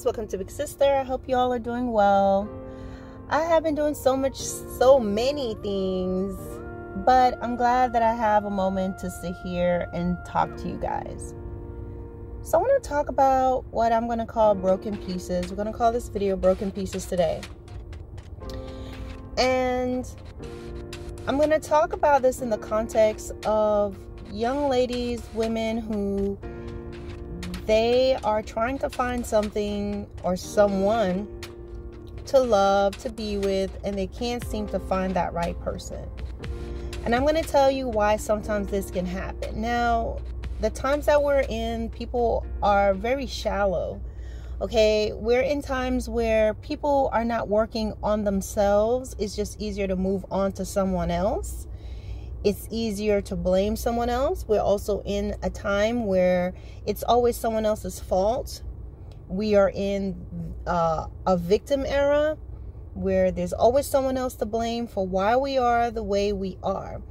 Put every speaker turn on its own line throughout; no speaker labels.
greetings. Welcome to Big Sister. I hope you all are doing well. I have been doing so many things, but I'm glad that I have a moment to sit here and talk to you guys. So I want to talk about what I'm going to call broken pieces. We're going to call this video Broken Pieces today. And I'm going to talk about this in the context of young ladies, women who they are trying to find something or someone to love, to be with, and they can't seem to find that right person. And I'm going to tell you why sometimes this can happen. Now, the times that we're in, people are very shallow. Okay, we're in times where people are not working on themselves. It's just easier to move on to someone else. It's easier to blame someone else. We're also in a time where it's always someone else's fault. We are in a victim era where there's always someone else to blame for why we are the way we are.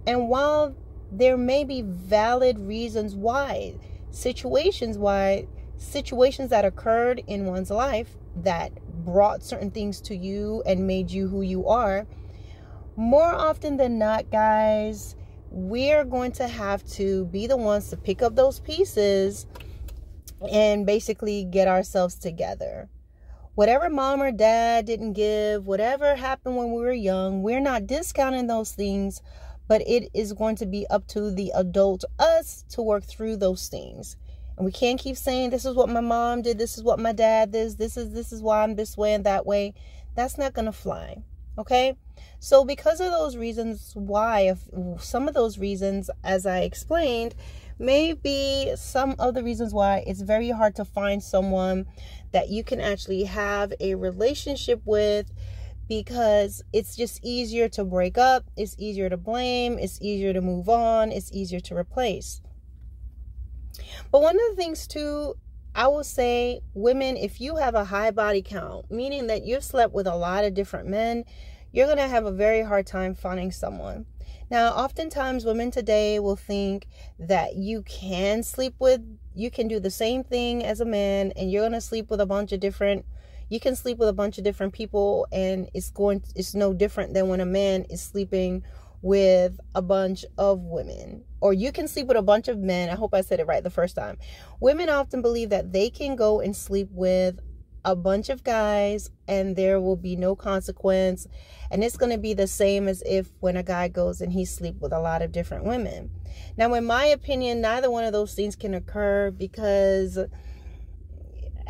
And while there may be valid reasons why, situations that occurred in one's life that brought certain things to you and made you who you are, more often than not, guys, we're going to have to be the ones to pick up those pieces and basically get ourselves together. Whatever mom or dad didn't give, whatever happened when we were young, we're not discounting those things, but it is going to be up to the adult us to work through those things. And we can't keep saying, this is what my mom did, this is what my dad did, this is why I'm this way and that way. That's not going to fly. Okay? So because of those reasons why, some of those reasons, as I explained, may be some of the reasons why it's very hard to find someone that you can actually have a relationship with, because it's just easier to break up, it's easier to blame, it's easier to move on, it's easier to replace. But one of the things too, I will say, women, if you have a high body count, meaning that you've slept with a lot of different men, you're going to have a very hard time finding someone. Now, oftentimes women today will think that you can do the same thing as a man, and you're going to sleep with a bunch of different people, and it's no different than when a man is sleeping with a bunch of women. Or you can sleep with a bunch of men. I hope I said it right the first time. Women often believe that they can go and sleep with a bunch of guys and there will be no consequence, and it's going to be the same as if when a guy goes and he sleep with a lot of different women. Now, in my opinion, neither one of those things can occur, because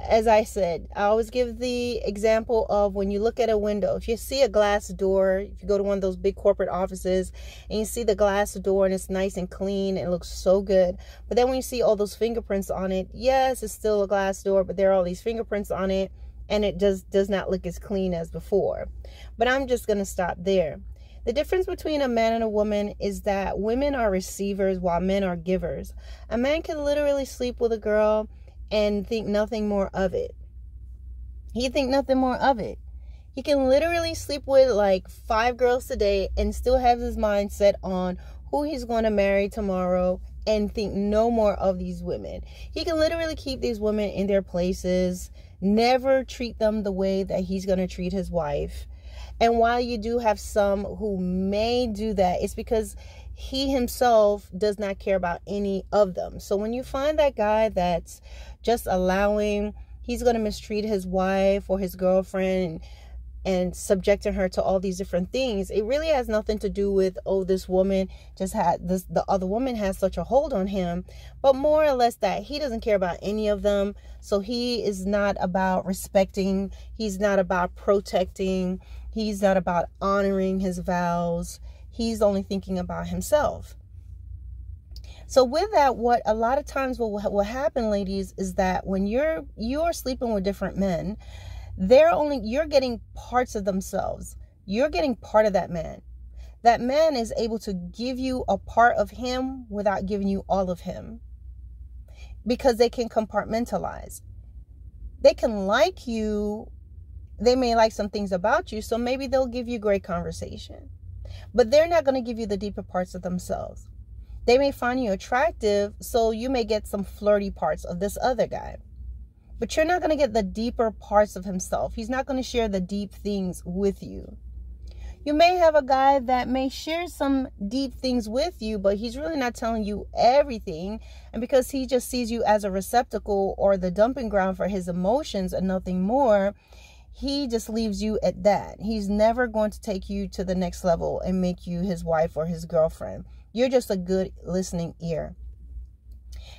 as I said, I always give the example of when you look at a window. If you see a glass door, if you go to one of those big corporate offices and you see the glass door and it's nice and clean and it looks so good, but then when you see all those fingerprints on it, yes, it's still a glass door, but there are all these fingerprints on it and it just does not look as clean as before. But I'm just going to stop there. The difference between a man and a woman is that women are receivers while men are givers. A man can literally sleep with a girl and think nothing more of it. He can literally sleep with like 5 girls today and still have his mind set on who he's going to marry tomorrow and think no more of these women. He can literally keep these women in their places, never treat them the way that he's going to treat his wife. And while you do have some who may do that, it's because he himself does not care about any of them. So when you find that guy that's just allowing, he's going to mistreat his wife or his girlfriend and subjecting her to all these different things, it really has nothing to do with, oh, this woman just had this, the other woman has such a hold on him, but more or less that he doesn't care about any of them. So he is not about respecting, he's not about protecting, he's not about honoring his vows. He's only thinking about himself. So with that, what a lot of times will happen, ladies, is that when you're sleeping with different men, you're getting parts of themselves. You're getting part of that man. That man is able to give you a part of him without giving you all of him, because they can compartmentalize. They can like you. They may like some things about you, so maybe they'll give you great conversation, but they're not going to give you the deeper parts of themselves. They may find you attractive, so you may get some flirty parts of this other guy. But you're not going to get the deeper parts of himself. He's not going to share the deep things with you. You may have a guy that may share some deep things with you, but he's really not telling you everything. And because he just sees you as a receptacle or the dumping ground for his emotions and nothing more, he just leaves you at that. He's never going to take you to the next level and make you his wife or his girlfriend. You're just a good listening ear.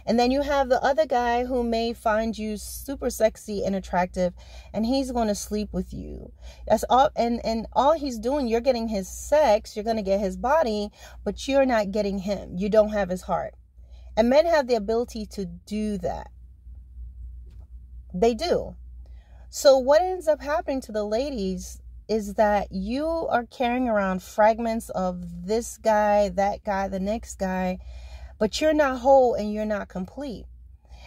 And then you have the other guy who may find you super sexy and attractive, and he's going to sleep with you. That's all. And all he's doing, you're getting his sex, you're going to get his body, but you're not getting him. You don't have his heart. And men have the ability to do that. They do. So what ends up happening to the ladies is that you are carrying around fragments of this guy, that guy, the next guy, but you're not whole and you're not complete.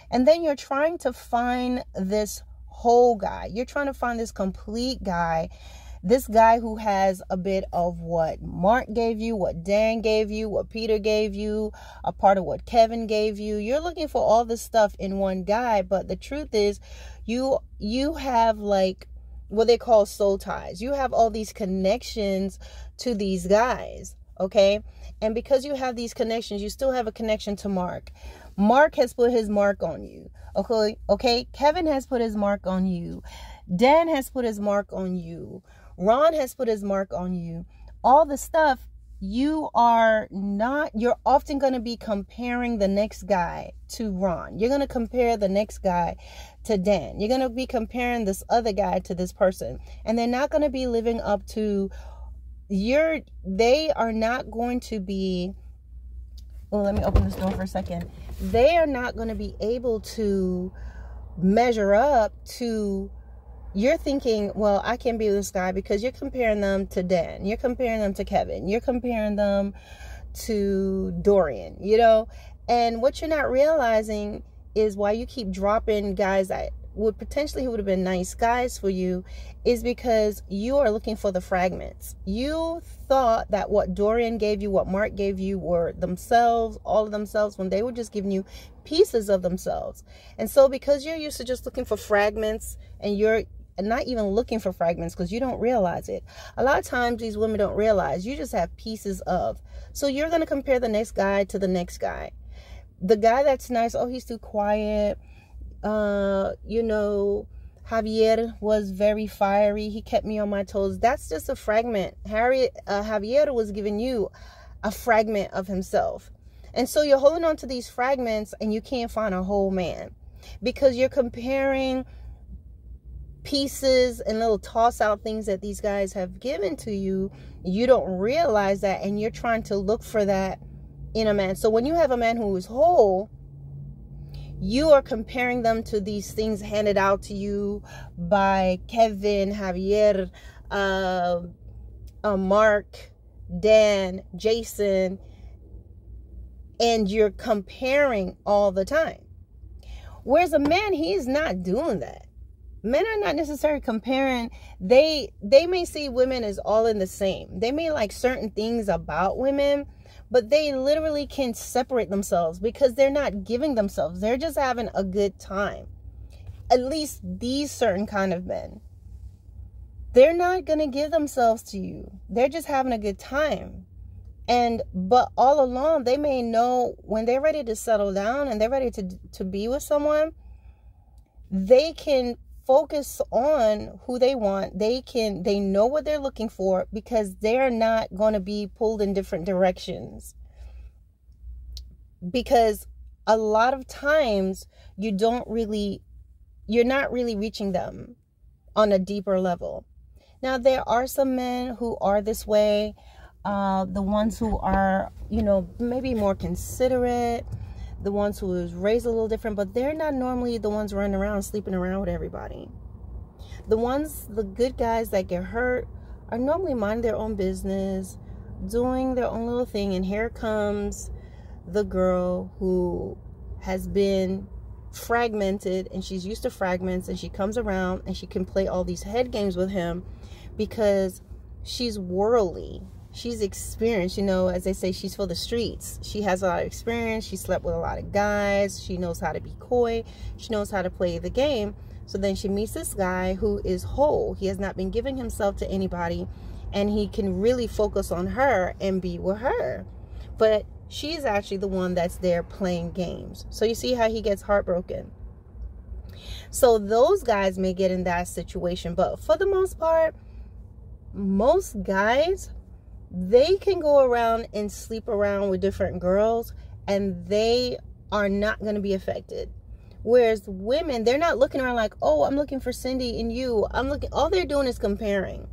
And then you're trying to find this whole guy. You're trying to find this complete guy. This guy who has a bit of what Mark gave you, what Dan gave you, what Peter gave you, a part of what Kevin gave you. You're looking for all this stuff in one guy. But the truth is you have like what they call soul ties. You have all these connections to these guys. Okay. And because you have these connections, you still have a connection to Mark. Mark has put his mark on you. Okay. Kevin has put his mark on you. Dan has put his mark on you. Ron has put his mark on you. All the stuff, you're often going to be comparing the next guy to Ron. You're going to compare the next guy to Dan. You're going to be comparing this other guy to this person. And they're not going to be living up to they are not going to be, well, let me open this door for a second. They are not going to be able to measure up to, you're thinking, well, I can't be this guy because you're comparing them to Dan. You're comparing them to Kevin. You're comparing them to Dorian, and what you're not realizing is why you keep dropping guys that would have been nice guys for you is because you are looking for the fragments. You thought that what Dorian gave you, what Mark gave you were themselves, all of themselves, when they were just giving you pieces of themselves. And so because you're used to just looking for fragments and you're not even looking for fragments because you don't realize it. A lot of times these women don't realize you just have pieces of. So you're going to compare the next guy to the next guy. The guy that's nice, oh, he's too quiet. Javier was very fiery. He kept me on my toes. That's just a fragment. Javier was giving you a fragment of himself. And so you're holding on to these fragments and you can't find a whole man because you're comparing pieces and little toss out things that these guys have given to you. You don't realize that, and you're trying to look for that in a man. So when you have a man who is whole, you are comparing them to these things handed out to you by Kevin, Javier, Mark, Dan, Jason, and you're comparing all the time. Whereas a man, he's not doing that. Men are not necessarily comparing. They may see women as all in the same. They may like certain things about women, but they literally can separate themselves because they're not giving themselves. They're just having a good time. At least these certain kind of men. They're not going to give themselves to you. They're just having a good time. But all along, they may know when they're ready to settle down and they're ready to be with someone, they can focus on who they want. They know what they're looking for because they're not going to be pulled in different directions. Because a lot of times you're not really reaching them on a deeper level. Now, there are some men who are this way. The ones who are, maybe more considerate, the ones who was raised a little different, but they're not normally the ones running around sleeping around with everybody. The good guys that get hurt are normally minding their own business, doing their own little thing, and here comes the girl who has been fragmented and she's used to fragments, and she comes around and she can play all these head games with him because she's worldly. she's experienced, you know, as they say, she's for the streets. She has a lot of experience. She slept with a lot of guys. She knows how to be coy. She knows how to play the game. So then she meets this guy who is whole. He has not been giving himself to anybody, and he can really focus on her and be with her. But she's actually the one that's there playing games. So you see how he gets heartbroken. So those guys may get in that situation, but for the most part, most guys, they can go around and sleep around with different girls and they are not going to be affected. Whereas women, they're not looking around like, oh, I'm looking for Cindy in you. All they're doing is comparing.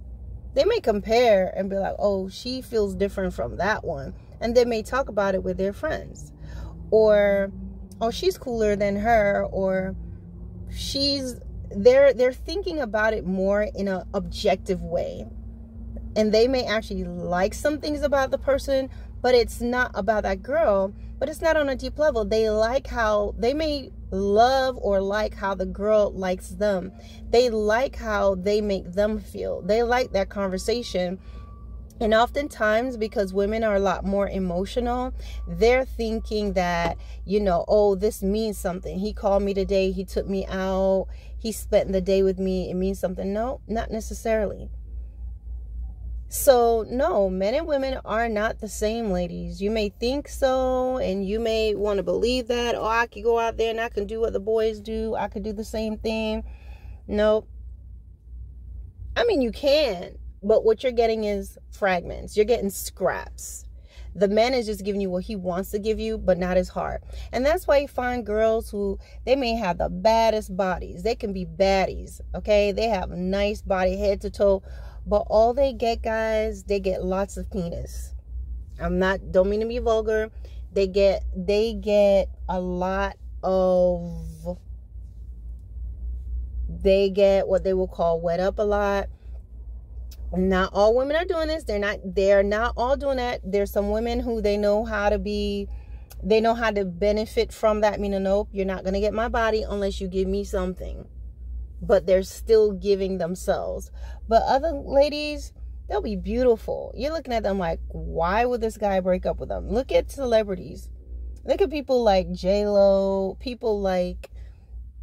They may compare and be like, oh, she feels different from that one. And they may talk about it with their friends. Or, oh, she's cooler than her. Or they're thinking about it more in an objective way. And they may actually like some things about the person, but it's not about that girl. But it's not on a deep level. They may love or like how the girl likes them. They like how they make them feel. They like that conversation. And oftentimes, because women are a lot more emotional, they're thinking that, you know, oh, this means something. He called me today. He took me out. He spent the day with me. It means something. No, not necessarily. So, no, men and women are not the same, ladies. You may think so, and you may want to believe that. Oh, I could go out there and I can do what the boys do. I could do the same thing. Nope. I mean, you can, but what you're getting is fragments. You're getting scraps. The man is just giving you what he wants to give you, but not his heart. And that's why you find girls who, they may have the baddest bodies. They can be baddies, okay? They have a nice body, head to toe. But all they get, guys, they get lots of penis. Don't mean to be vulgar. They get a lot of, they get what they will call wet up a lot. Not all women are doing this. They're not all doing that. There's some women who they know how to benefit from that. Meaning, nope, you're not going to get my body unless you give me something. But they're still giving themselves. But other ladies, they'll be beautiful. You're looking at them like, why would this guy break up with them? Look at celebrities. Look at people like J-Lo, people like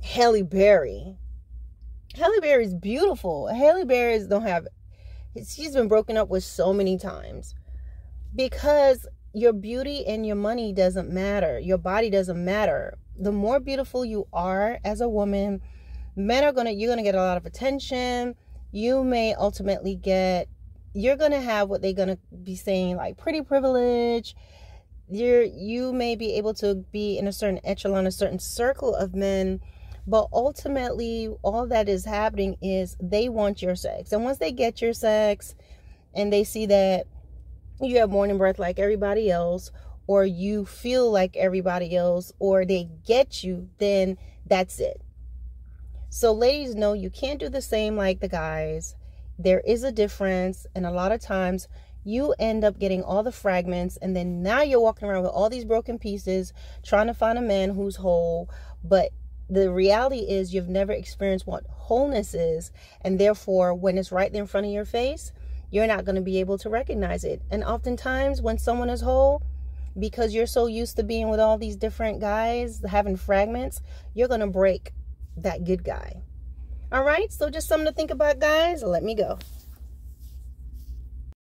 Halle Berry. Halle Berry's beautiful. Halle Berry's she's been broken up with so many times. Because your beauty and your money doesn't matter. Your body doesn't matter. The more beautiful you are as a woman, you're going to get a lot of attention. You may ultimately you're going to have what they're going to be saying like pretty privilege. You may be able to be in a certain echelon, a certain circle of men, but ultimately all that is happening is they want your sex. And once they get your sex and they see that you have morning breath like everybody else, or you feel like everybody else, or they get you, then that's it. So ladies, know you can't do the same like the guys. There is a difference. And a lot of times you end up getting all the fragments. And then now you're walking around with all these broken pieces, trying to find a man who's whole. But the reality is you've never experienced what wholeness is. And therefore, when it's right there in front of your face, you're not going to be able to recognize it. And oftentimes when someone is whole, because you're so used to being with all these different guys, having fragments, you're going to break that good guy. All right, so just something to think about, guys. Let me go.